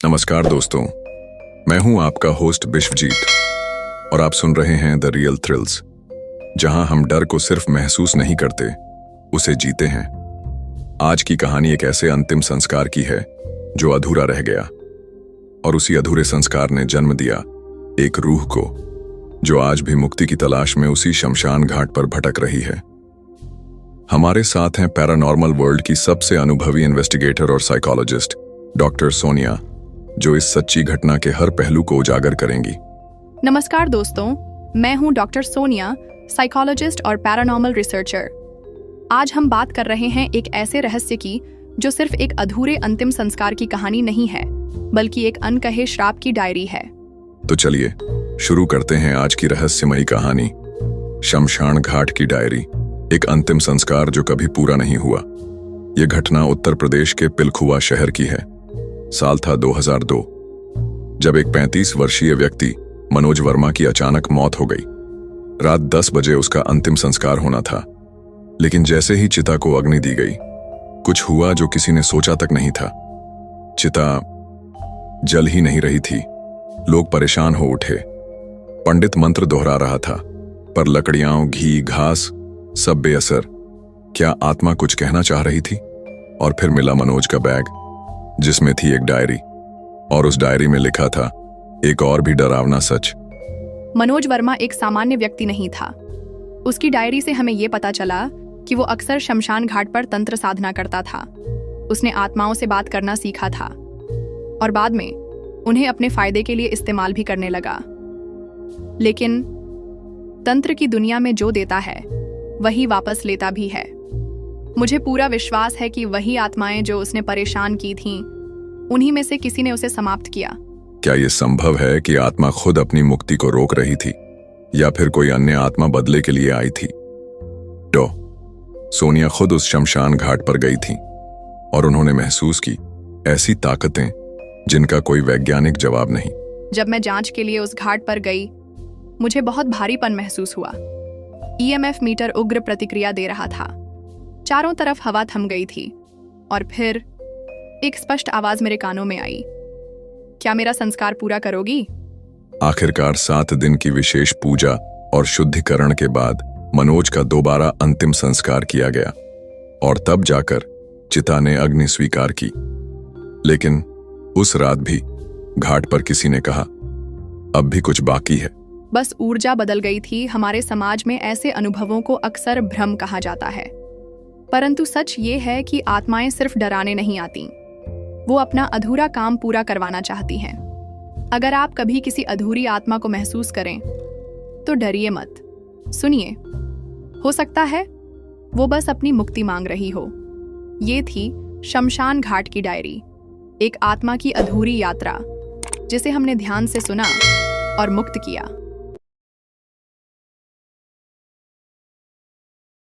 नमस्कार दोस्तों, मैं हूं आपका होस्ट विश्वजीत और आप सुन रहे हैं द रियल थ्रिल्स, जहां हम डर को सिर्फ महसूस नहीं करते, उसे जीते हैं। आज की कहानी एक ऐसे अंतिम संस्कार की है जो अधूरा रह गया, और उसी अधूरे संस्कार ने जन्म दिया एक रूह को जो आज भी मुक्ति की तलाश में उसी शमशान घाट पर भटक रही है। हमारे साथ हैं पैरानॉर्मल वर्ल्ड की सबसे अनुभवी इन्वेस्टिगेटर और साइकोलॉजिस्ट डॉक्टर सोनिया, जो इस सच्ची घटना के हर पहलू को उजागर करेंगी। नमस्कार दोस्तों, मैं हूं डॉक्टर सोनिया, साइकोलॉजिस्ट और पैरानॉर्मल रिसर्चर। आज हम बात कर रहे हैं एक ऐसे रहस्य की जो सिर्फ एक अधूरे अंतिम संस्कार की कहानी नहीं है, बल्कि एक अनकहे श्राप की डायरी है। तो चलिए शुरू करते हैं आज की रहस्यमयी कहानी, शमशान घाट की डायरी, एक अंतिम संस्कार जो कभी पूरा नहीं हुआ। यह घटना उत्तर प्रदेश के पिलखुआ शहर की है। साल था 2002, जब एक 35 वर्षीय व्यक्ति मनोज वर्मा की अचानक मौत हो गई। रात 10 बजे उसका अंतिम संस्कार होना था, लेकिन जैसे ही चिता को अग्नि दी गई, कुछ हुआ जो किसी ने सोचा तक नहीं था। चिता जल ही नहीं रही थी। लोग परेशान हो उठे। पंडित मंत्र दोहरा रहा था, पर लकड़ियां, घी, घास सब बेअसर। क्या आत्मा कुछ कहना चाह रही थी? और फिर मिला मनोज का बैग, जिसमें थी एक डायरी, और उस डायरी में लिखा था एक और भी डरावना सच। मनोज वर्मा एक सामान्य व्यक्ति नहीं था। उसकी डायरी से हमें यह पता चला कि वो अक्सर शमशान घाट पर तंत्र साधना करता था। उसने आत्माओं से बात करना सीखा था और बाद में उन्हें अपने फायदे के लिए इस्तेमाल भी करने लगा। लेकिन तंत्र की दुनिया में जो देता है वही वापस लेता भी है। मुझे पूरा विश्वास है कि वही आत्माएं जो उसने परेशान की थीं, उन्हीं में से किसी ने उसे समाप्त किया। क्या यह संभव है कि आत्मा खुद अपनी मुक्ति को रोक रही थी, या फिर कोई अन्य आत्मा बदले के लिए आई थी? सोनिया खुद उस शमशान घाट पर गई थी और उन्होंने महसूस की ऐसी ताकतें जिनका कोई वैज्ञानिक जवाब नहीं। जब मैं जांच के लिए उस घाट पर गई, मुझे बहुत भारीपन महसूस हुआ। EMF मीटर उग्र प्रतिक्रिया दे रहा था। चारों तरफ हवा थम गई थी और फिर एक स्पष्ट आवाज मेरे कानों में आई, क्या मेरा संस्कार पूरा करोगी? आखिरकार 7 दिन की विशेष पूजा और शुद्धिकरण के बाद मनोज का दोबारा अंतिम संस्कार किया गया, और तब जाकर चिता ने अग्नि स्वीकार की। लेकिन उस रात भी घाट पर किसी ने कहा, अब भी कुछ बाकी है। बस ऊर्जा बदल गई थी। हमारे समाज में ऐसे अनुभवों को अक्सर भ्रम कहा जाता है, परंतु सच ये है कि आत्माएं सिर्फ डराने नहीं आती, वो अपना अधूरा काम पूरा करवाना चाहती हैं। अगर आप कभी किसी अधूरी आत्मा को महसूस करें तो डरिए मत, सुनिए, हो सकता है वो बस अपनी मुक्ति मांग रही हो। ये थी शमशान घाट की डायरी, एक आत्मा की अधूरी यात्रा जिसे हमने ध्यान से सुना और मुक्त किया।